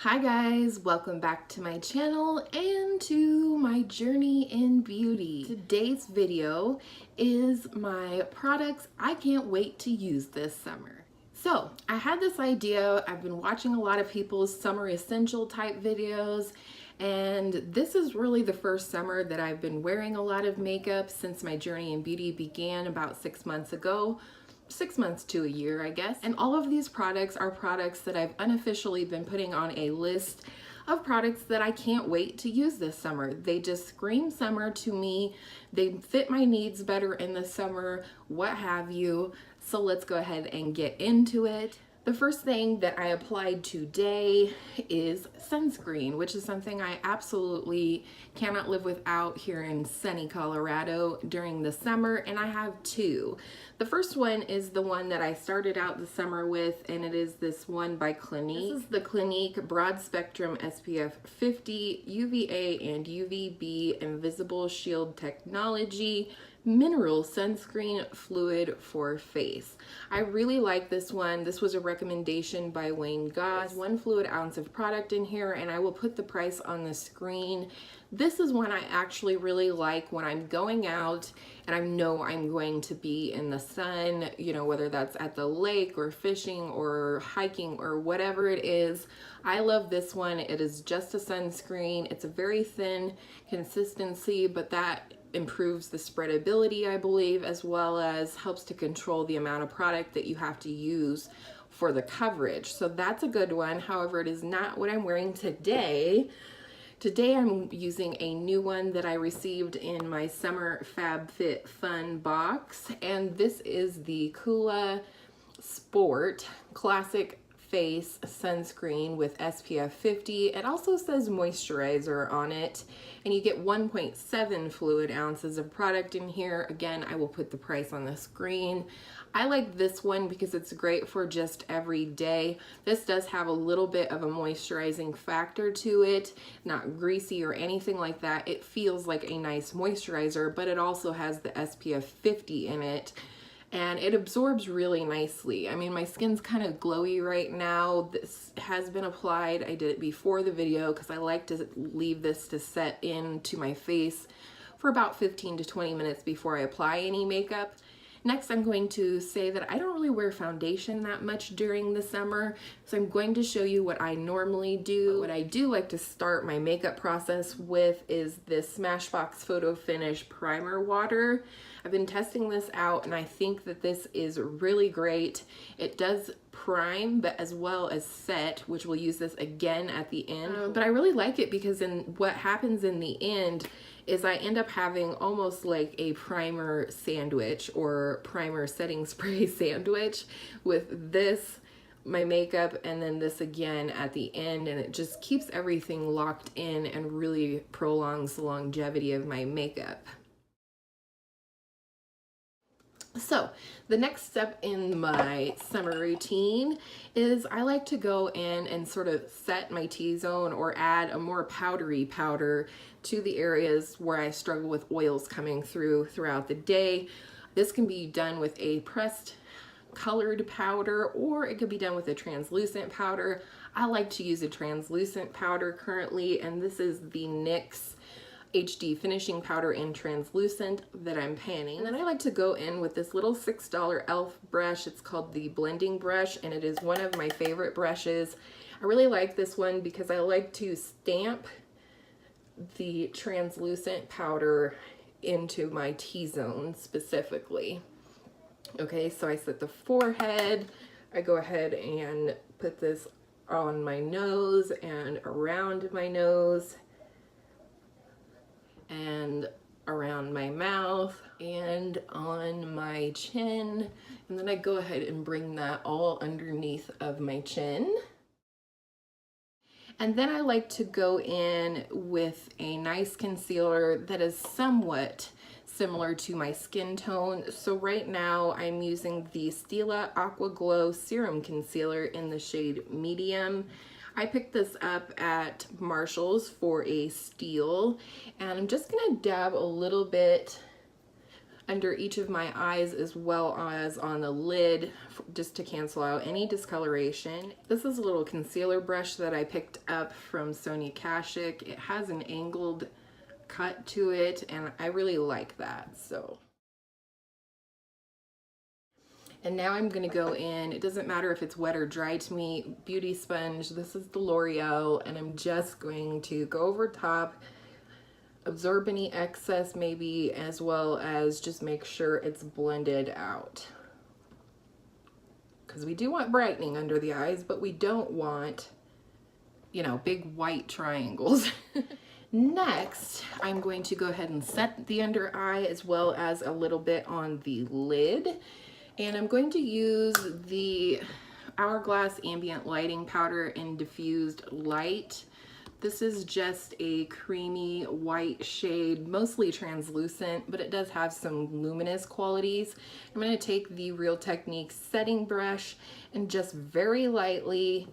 Hi guys, welcome back to my channel and to my journey in beauty. Today's video is my products I can't wait to use this summer. So I had this idea. I've been watching a lot of people's summer essential type videos, and this is really the first summer that I've been wearing a lot of makeup since my journey in beauty began about 6 months ago. 6 months to a year, I guess. And all of these products are products that I've unofficially been putting on a list of products that I can't wait to use this summer. They just scream summer to me. They fit my needs better in the summer, what have you. So let's go ahead and get into it. The first thing that I applied today is sunscreen, which is something I absolutely cannot live without here in sunny Colorado during the summer, and I have two. The first one is the one that I started out the summer with, and it is this one by Clinique. This is the Clinique Broad Spectrum SPF 50 UVA and UVB Invisible Shield Technology Mineral Sunscreen Fluid for Face. I really like this one. This was a recommendation by Wayne Goss. 1 fluid ounce of product in here, and I will put the price on the screen. This is one I actually really like when I'm going out and I know I'm going to be in the sun, you know, whether that's at the lake or fishing or hiking or whatever it is. I love this one. It is just a sunscreen. It's a very thin consistency, but that improves the spreadability, I believe, as well as helps to control the amount of product that you have to use for the coverage. So that's a good one. However, it is not what I'm wearing today. Today I'm using a new one that I received in my Summer FabFitFun box, and this is the Coola Sport Classic Face sunscreen with SPF 50. It also says moisturizer on it, and you get 1.7 fluid ounces of product in here. Again, I will put the price on the screen. I like this one because it's great for just every day. This does have a little bit of a moisturizing factor to it, not greasy or anything like that. It feels like a nice moisturizer, but it also has the SPF 50 in it, and it absorbs really nicely. I mean, my skin's kind of glowy right now. This has been applied. I did it before the video because I like to leave this to set into my face for about 15 to 20 minutes before I apply any makeup. Next, I'm going to say that I don't really wear foundation that much during the summer, so I'm going to show you what I normally do. What I do like to start my makeup process with is this Smashbox Photo Finish Primer Water. I've been testing this out, and I think that this is really great. It does prime, but as well as set, which we'll use this again at the end. But I really like it because what happens in the end is I end up having almost like a primer sandwich or primer setting spray sandwich with this, my makeup, and then this again at the end, and it just keeps everything locked in and really prolongs the longevity of my makeup. So the next step in my summer routine is I like to go in and sort of set my T-zone or add a more powdery powder to the areas where I struggle with oils coming throughout the day. This can be done with a pressed colored powder, or it could be done with a translucent powder. I like to use a translucent powder currently, and this is the NYX HD finishing powder in translucent that I'm panning. And then I like to go in with this little $6 e.l.f. brush. It's called the blending brush, and it is one of my favorite brushes. I really like this one because I like to stamp the translucent powder into my T-zone specifically. Okay, so I set the forehead. I go ahead and put this on my nose and around my nose, and around my mouth and on my chin, and then I go ahead and bring that all underneath of my chin. And then I like to go in with a nice concealer that is somewhat similar to my skin tone. So right now I'm using the Stila Aqua Glow Serum Concealer in the shade Medium. I picked this up at Marshall's for a steal, and I'm just gonna dab a little bit under each of my eyes as well as on the lid, just to cancel out any discoloration. This is a little concealer brush that I picked up from Sonia Kashuk. It has an angled cut to it and I really like that. So, and now I'm gonna go in, it doesn't matter if it's wet or dry to me, beauty sponge. This is the L'Oreal, and I'm just going to go over top, absorb any excess maybe, as well as just make sure it's blended out. Because we do want brightening under the eyes, but we don't want, you know, big white triangles. Next, I'm going to go ahead and set the under eye as well as a little bit on the lid. And I'm going to use the Hourglass Ambient Lighting powder in Diffused Light. This is just a creamy white shade, mostly translucent, but it does have some luminous qualities. I'm going to take the Real Techniques setting brush and just very lightly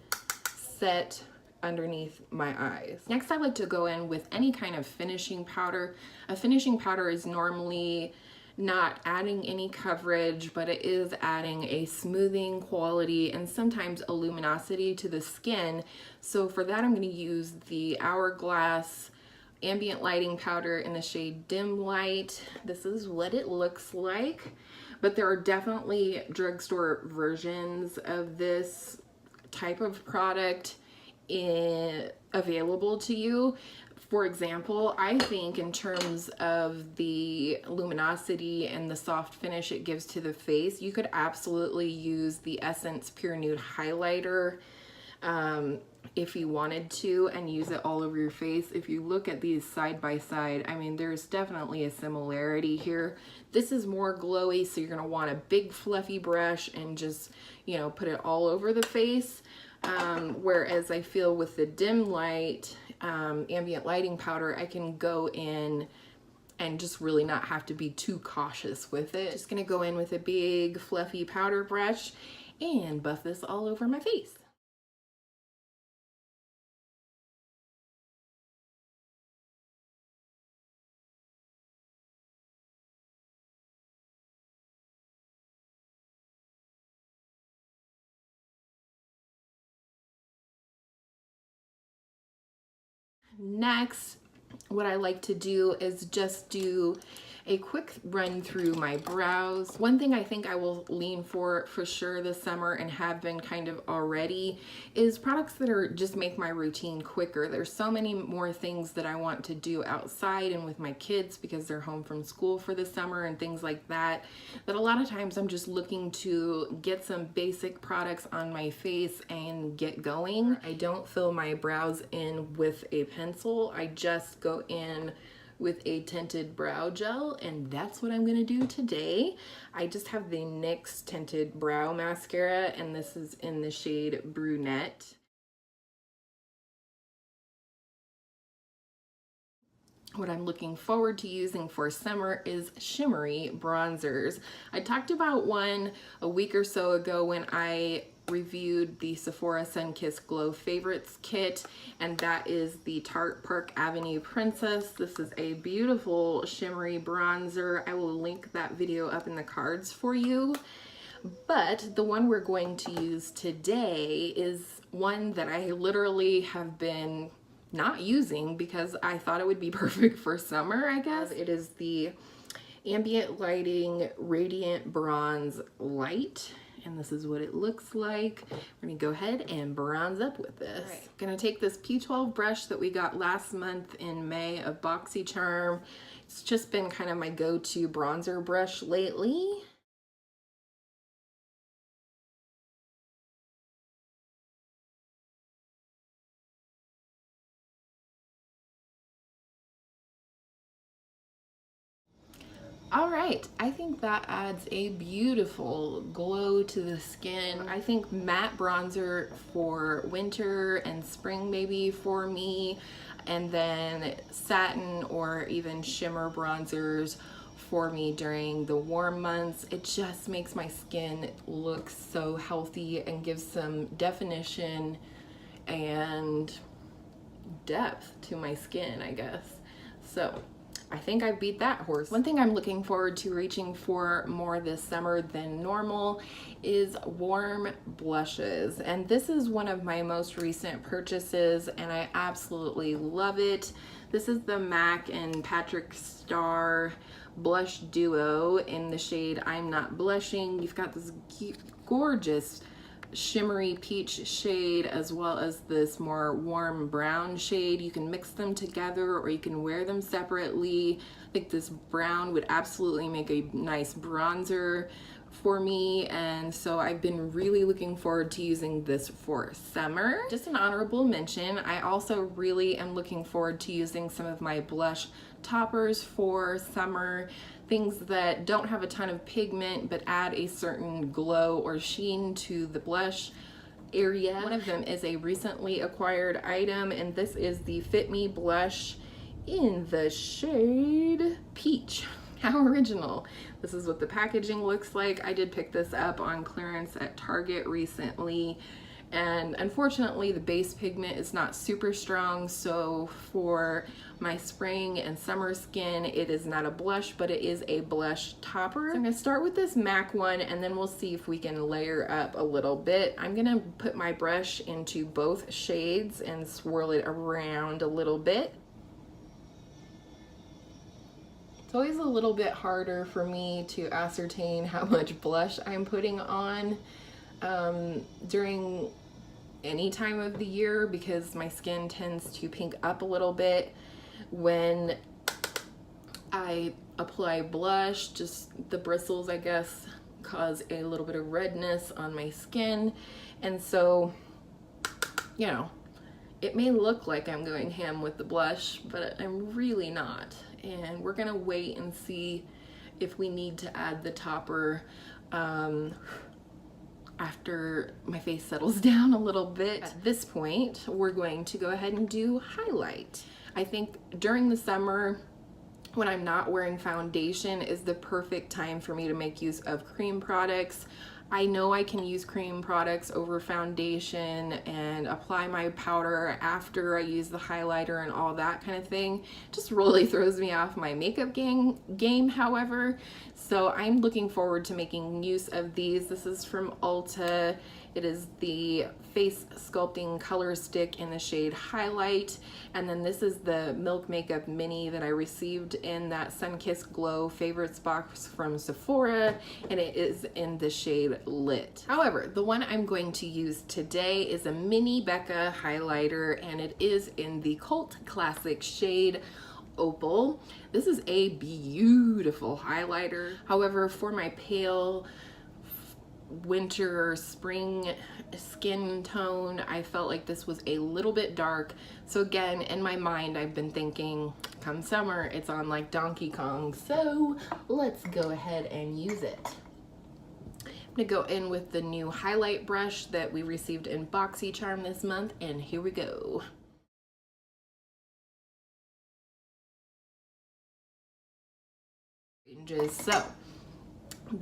set underneath my eyes. Next, I like to go in with any kind of finishing powder. A finishing powder is normally not adding any coverage, but it is adding a smoothing quality and sometimes a luminosity to the skin. So for that, I'm going to use the Hourglass Ambient Lighting powder in the shade Dim Light. This is what it looks like, but there are definitely drugstore versions of this type of product available to you. For example, I think in terms of the luminosity and the soft finish it gives to the face, you could absolutely use the Essence Pure Nude Highlighter if you wanted to, and use it all over your face. If you look at these side by side, I mean, there's definitely a similarity here. This is more glowy, so you're gonna want a big fluffy brush and just, you know, put it all over the face. Whereas I feel with the Dim Light ambient lighting powder, I can go in and just really not have to be too cautious with it. Just gonna go in with a big fluffy powder brush and buff this all over my face. Next, what I like to do is just do a quick run through my brows. One thing I think I will lean for sure this summer, and have been kind of already, is products that are just make my routine quicker. There's so many more things that I want to do outside and with my kids because they're home from school for the summer and things like that, that a lot of times I'm just looking to get some basic products on my face and get going. I don't fill my brows in with a pencil. I just go in with a tinted brow gel, and that's what I'm gonna do today. I just have the NYX tinted brow mascara, and this is in the shade Brunette. What I'm looking forward to using for summer is shimmery bronzers. I talked about one a week or so ago when I reviewed the Sephora Sunkissed Glow Favorites kit, and that is the Tarte Park Avenue Princess. This is a beautiful shimmery bronzer. I will link that video up in the cards for you. But the one we're going to use today is one that I literally have been not using because I thought it would be perfect for summer, I guess. It is the Ambient Lighting Radiant Bronze Light, and this is what it looks like. We're gonna go ahead and bronze up with this. Right. Gonna take this P12 brush that we got last month in May of BoxyCharm. It's just been kind of my go-to bronzer brush lately. All right, I think that adds a beautiful glow to the skin. I think matte bronzer for winter and spring maybe for me, and then satin or even shimmer bronzers for me during the warm months. It just makes my skin look so healthy and gives some definition and depth to my skin, I guess. So I think I beat that horse. One thing I'm looking forward to reaching for more this summer than normal is warm blushes. And this is one of my most recent purchases and I absolutely love it. This is the MAC and Patrick Star Blush Duo in the shade I'm Not Blushing. You've got this gorgeous shimmery peach shade as well as this more warm brown shade. You can mix them together or you can wear them separately. I think this brown would absolutely make a nice bronzer for me, and so I've been really looking forward to using this for summer. Just an honorable mention, I also really am looking forward to using some of my blush toppers for summer, things that don't have a ton of pigment but add a certain glow or sheen to the blush area. One of them is a recently acquired item, and this is the Fit Me blush in the shade Peach. How original. This is what the packaging looks like. I did pick this up on clearance at Target recently, and unfortunately the base pigment is not super strong, so for my spring and summer skin it is not a blush, but it is a blush topper. So I'm gonna start with this MAC one and then we'll see if we can layer up a little bit. I'm gonna put my brush into both shades and swirl it around a little bit. It's always a little bit harder for me to ascertain how much blush I'm putting on during any time of the year because my skin tends to pink up a little bit when I apply blush. Just the bristles, I guess, cause a little bit of redness on my skin, and so, you know, it may look like I'm going ham with the blush, but I'm really not. And we're gonna wait and see if we need to add the topper after my face settles down a little bit. At this point, we're going to go ahead and do highlight. I think during the summer, when I'm not wearing foundation, is the perfect time for me to make use of cream products. I know I can use cream products over foundation and apply my powder after I use the highlighter and all that kind of thing. Just really throws me off my makeup game, however. So I'm looking forward to making use of these. This is from Ulta. It is the Face Sculpting Color Stick in the shade Highlight. And then this is the Milk Makeup Mini that I received in that Sunkissed Glow favorites box from Sephora, and it is in the shade Lit. However, the one I'm going to use today is a Mini Becca highlighter, and it is in the Cult Classic shade Opal. This is a beautiful highlighter. However, for my pale winter spring skin tone, I felt like this was a little bit dark. So again, in my mind, I've been thinking come summer it's on like Donkey Kong, so let's go ahead and use it. I'm gonna go in with the new highlight brush that we received in BoxyCharm this month, and here we go. So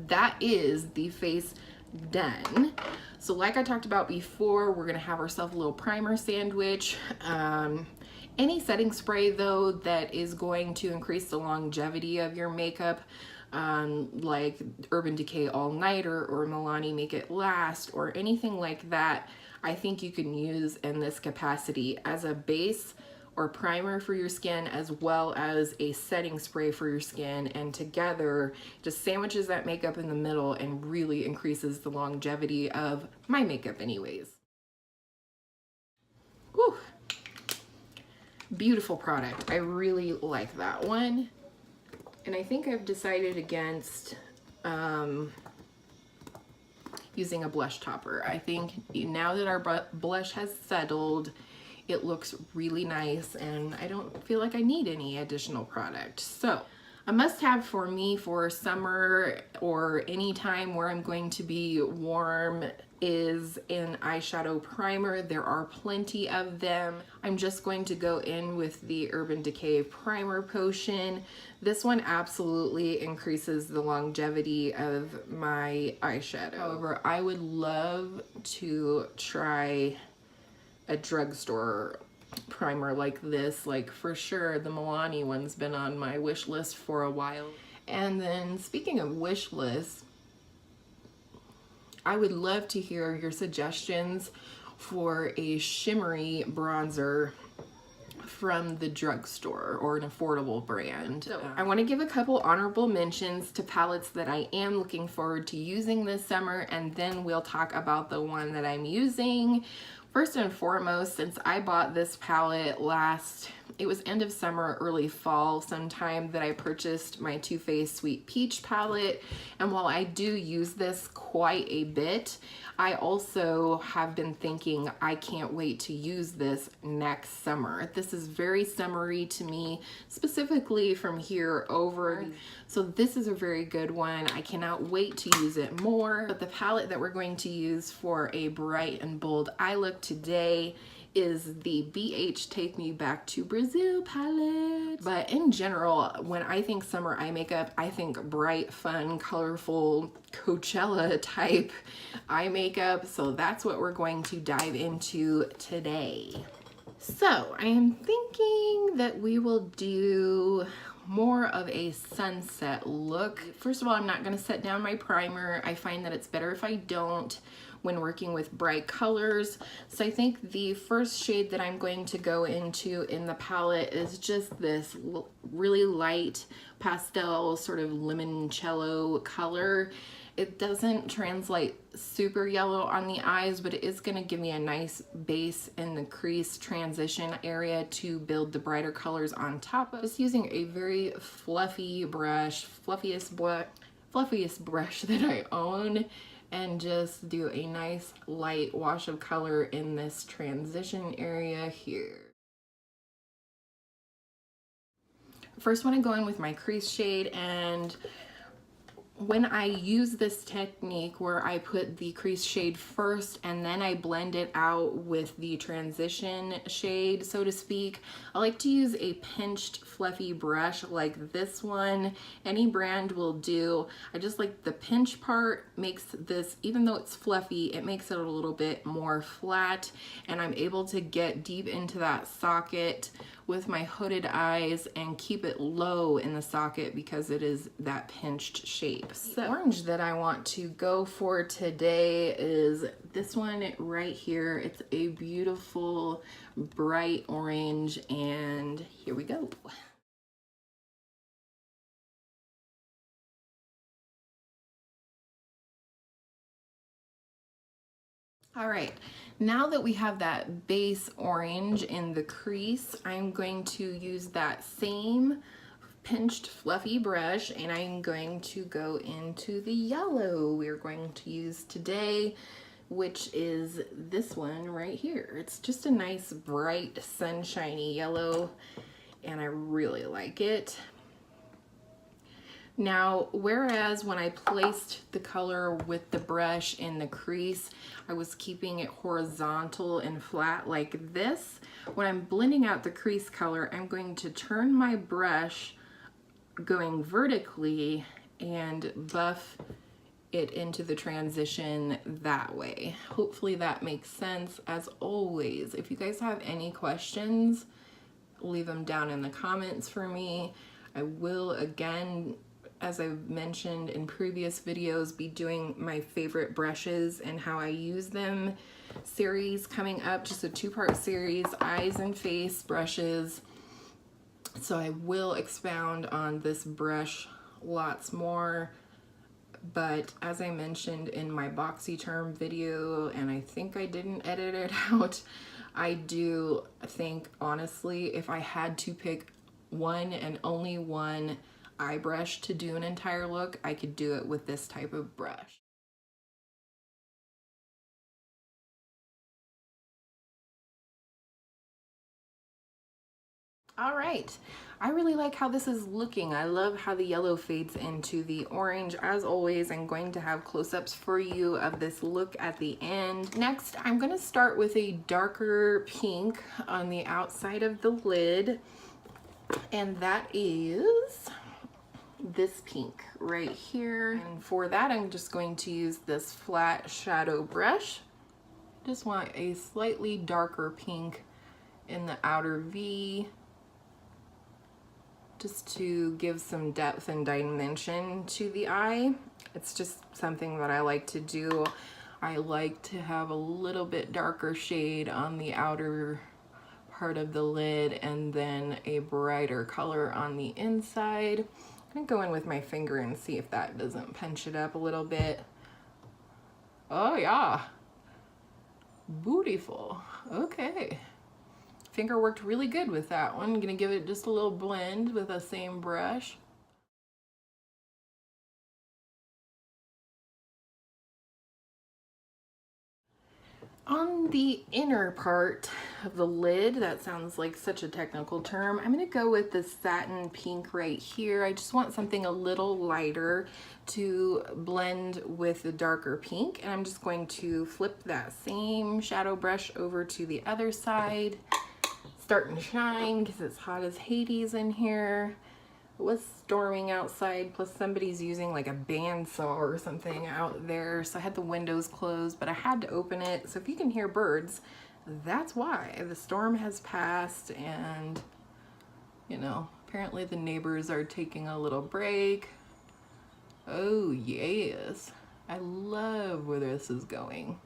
that is the face done. So like I talked about before, we're gonna have ourselves a little primer sandwich. Any setting spray though that is going to increase the longevity of your makeup, like Urban Decay All Nighter or Milani Make It Last or anything like that, I think you can use in this capacity as a base or primer for your skin, as well as a setting spray for your skin, and together just sandwiches that makeup in the middle and really increases the longevity of my makeup anyways. Whew. Beautiful product. I really like that one. And I think I've decided against using a blush topper. I think now that our blush has settled, it looks really nice and I don't feel like I need any additional product. So a must-have for me for summer or any time where I'm going to be warm is an eyeshadow primer. There are plenty of them. I'm just going to go in with the Urban Decay Primer Potion. This one absolutely increases the longevity of my eyeshadow. However, I would love to try a drugstore primer like this. Like for sure the Milani one's been on my wish list for a while. And then speaking of wish lists, I would love to hear your suggestions for a shimmery bronzer from the drugstore or an affordable brand. So I want to give a couple honorable mentions to palettes that I am looking forward to using this summer, and then we'll talk about the one that I'm using. First and foremost, since I bought this palette it was end of summer, early fall sometime, that I purchased my Too Faced Sweet Peach palette. And while I do use this quite a bit, I also have been thinking I can't wait to use this next summer. This is very summery to me, specifically from here over. So this is a very good one. I cannot wait to use it more. But the palette that we're going to use for a bright and bold eye look today is the BH Take Me Back to Brazil palette. But in general, when I think summer eye makeup, I think bright, fun, colorful, Coachella type eye makeup. So that's what we're going to dive into today. So I am thinking that we will do more of a sunset look. First of all, I'm not going to set down my primer. I find that it's better if I don't when working with bright colors. So I think the first shade that I'm going to go into in the palette is just this really light pastel sort of limoncello color. It doesn't translate super yellow on the eyes, but it is going to give me a nice base in the crease transition area to build the brighter colors on top of. Just using a very fluffy brush, fluffiest brush that I own, and just do a nice light wash of color in this transition area here. First want to go in with my crease shade, and when I use this technique where I put the crease shade first and then I blend it out with the transition shade, so to speak, I like to use a pinched fluffy brush like this one. Any brand will do. I just like the pinch part makes this, even though it's fluffy, it makes it a little bit more flat, and I'm able to get deep into that socket with my hooded eyes and keep it low in the socket because it is that pinched shape. So the orange that I want to go for today is this one right here. It's a beautiful bright orange, and here we go. All right, now that we have that base orange in the crease, I'm going to use that same pinched fluffy brush, and I'm going to go into the yellow we're going to use today, which is this one right here. It's just a nice bright sunshiny yellow, and I really like it. Now, whereas when I placed the color with the brush in the crease, I was keeping it horizontal and flat like this, when I'm blending out the crease color, I'm going to turn my brush going vertically and buff it into the transition that way. Hopefully that makes sense. As always, if you guys have any questions, leave them down in the comments for me. I will, again, as I've mentioned in previous videos, be doing my favorite brushes and how I use them series coming up, just a two-part series, eyes and face brushes. So I will expound on this brush lots more, but as I mentioned in my BoxyCharm video, and I think I didn't edit it out, I do think, honestly, if I had to pick one and only one eye brush to do an entire look, I could do it with this type of brush. All right, I really like how this is looking. I love how the yellow fades into the orange. As always, I'm going to have close-ups for you of this look at the end. Next, I'm going to start with a darker pink on the outside of the lid, and that is this pink right here. And for that, I'm just going to use this flat shadow brush. Just want a slightly darker pink in the outer V, just to give some depth and dimension to the eye. It's just something that I like to do. I like to have a little bit darker shade on the outer part of the lid and then a brighter color on the inside. I'm gonna go in with my finger and see if that doesn't punch it up a little bit. Oh yeah, beautiful. Okay, finger worked really good with that one. I'm gonna give it just a little blend with the same brush. On the inner part of the lid, that sounds like such a technical term, I'm going to go with the satin pink right here. I just want something a little lighter to blend with the darker pink, and I'm just going to flip that same shadow brush over to the other side. Starting to shine because it's hot as Hades in here. It was storming outside, plus somebody's using like a bandsaw or something out there, so I had the windows closed, but I had to open it. So if you can hear birds, that's why. The storm has passed, and you know, apparently the neighbors are taking a little break. Oh yes, I love where this is going.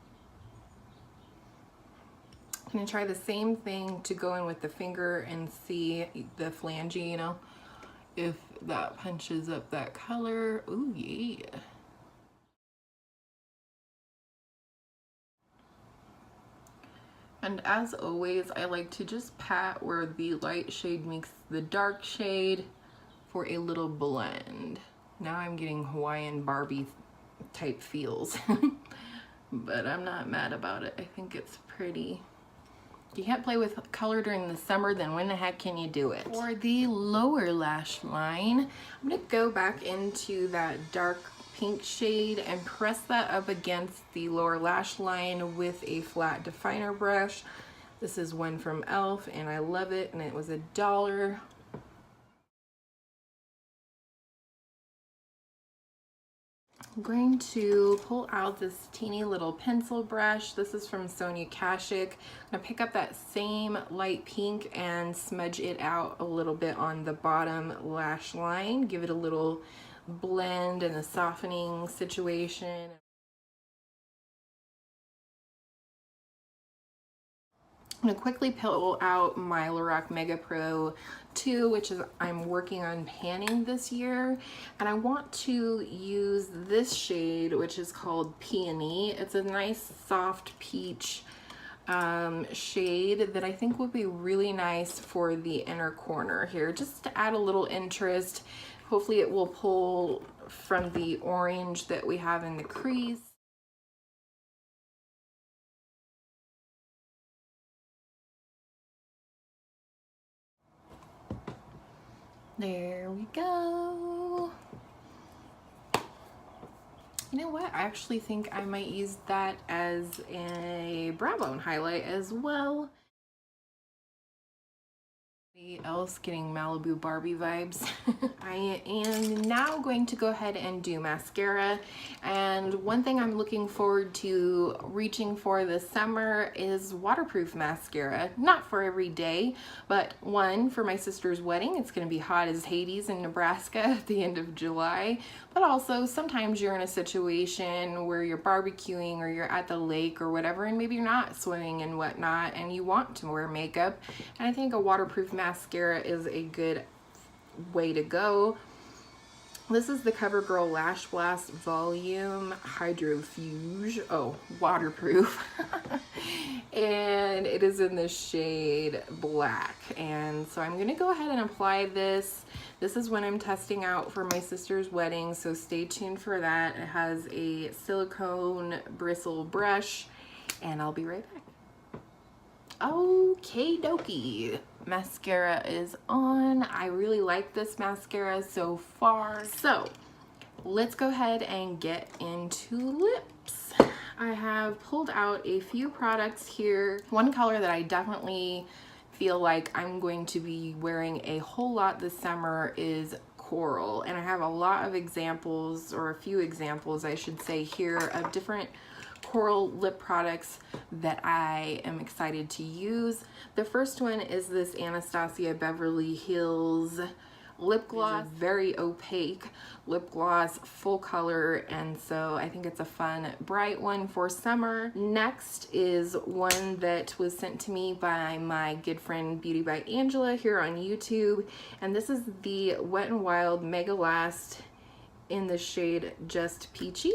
I'm gonna try the same thing to go in with the finger and see the flange, you know, if that punches up that color. Ooh, yeah. And as always, I like to just pat where the light shade meets the dark shade for a little blend. Now I'm getting Hawaiian Barbie type feels, but I'm not mad about it. I think it's pretty. You can't play with color during the summer, then when the heck can you do it? For the lower lash line, I'm gonna go back into that dark pink shade and press that up against the lower lash line with a flat definer brush. This is one from e.l.f. and I love it, and it was $1. I'm going to pull out this teeny little pencil brush. This is from Sonia Kashuk. I'm gonna pick up that same light pink and smudge it out a little bit on the bottom lash line. Give it a little blend and a softening situation. I'm gonna quickly pull out my Lorac Mega Pro 2, which is I'm working on panning this year, and I want to use this shade, which is called Peony. It's a nice soft peach shade that I think would be really nice for the inner corner here, just to add a little interest. Hopefully it will pull from the orange that we have in the crease. There we go. You know what? I actually think I might use that as a brow bone highlight as well. Else getting Malibu Barbie vibes. I am now going to go ahead and do mascara, and one thing I'm looking forward to reaching for this summer is waterproof mascara. Not for every day, but one for my sister's wedding. It's going to be hot as Hades in Nebraska at the end of July, but also sometimes you're in a situation where you're barbecuing or you're at the lake or whatever, and maybe you're not swimming and whatnot and you want to wear makeup, and I think a waterproof mascara is a good way to go. This is the CoverGirl Lash Blast Volume Hydrofuge, waterproof, and it is in the shade black. And so I'm gonna go ahead and apply this. This is when I'm testing out for my sister's wedding, so stay tuned for that. It has a silicone bristle brush, and I'll be right back. Okay dokie, mascara is on. I really like this mascara so far. So let's go ahead and get into lips. I have pulled out a few products here. One color that I definitely feel like I'm going to be wearing a whole lot this summer is Coral, and I have a lot of examples, or a few examples I should say here, of different coral lip products that I am excited to use. The first one is this Anastasia Beverly Hills lip gloss, very opaque lip gloss, full color, and so I think it's a fun, bright one for summer. Next is one that was sent to me by my good friend Beauty by Angela here on YouTube, and this is the Wet n Wild Mega Last in the shade Just Peachy.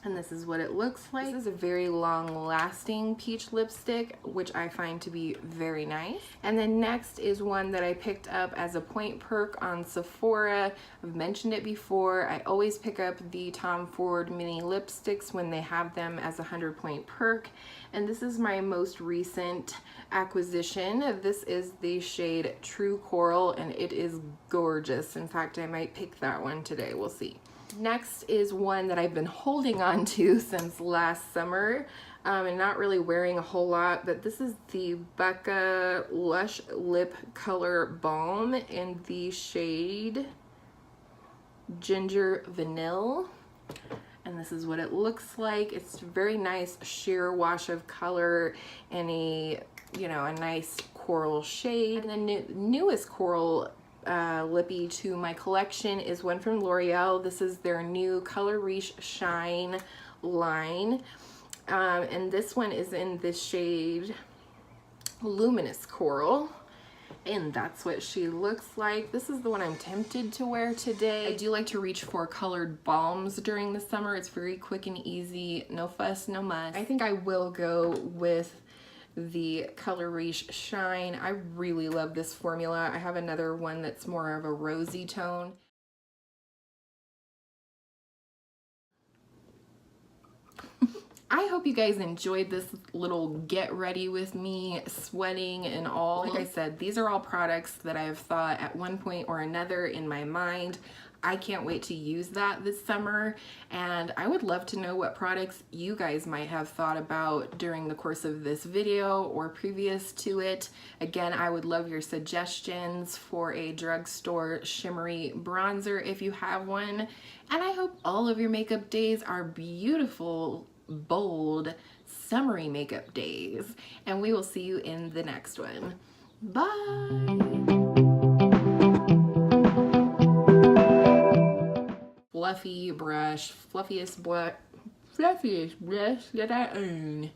And this is what it looks like. This is a very long-lasting peach lipstick, which I find to be very nice. And then next is one that I picked up as a point perk on Sephora. I've mentioned it before. I always pick up the Tom Ford mini lipsticks when they have them as a 100-point perk. And this is my most recent acquisition. This is the shade True Coral, and it is gorgeous. In fact, I might pick that one today. We'll see. Next is one that I've been holding on to since last summer and not really wearing a whole lot, but this is the Becca Lush Lip Color Balm in the shade Ginger Vanille. And this is what it looks like. It's a very nice sheer wash of color in a, you know, a nice coral shade. And the newest coral lippy to my collection is one from L'Oreal. This is their new Color Riche Shine line, and this one is in this shade Luminous Coral, and that's what she looks like. This is the one I'm tempted to wear today. I do like to reach for colored balms during the summer. It's very quick and easy, no fuss, no muss. I think I will go with the Color Riche Shine. I really love this formula. I have another one that's more of a rosy tone. I hope you guys enjoyed this little get ready with me, sweating and all. Like I said, these are all products that I've thought at one point or another in my mind. I can't wait to use that this summer, and I would love to know what products you guys might have thought about during the course of this video or previous to it. Again, I would love your suggestions for a drugstore shimmery bronzer if you have one, and I hope all of your makeup days are beautiful, bold, summery makeup days, and we will see you in the next one. Bye! Fluffy brush, fluffiest brush that I own.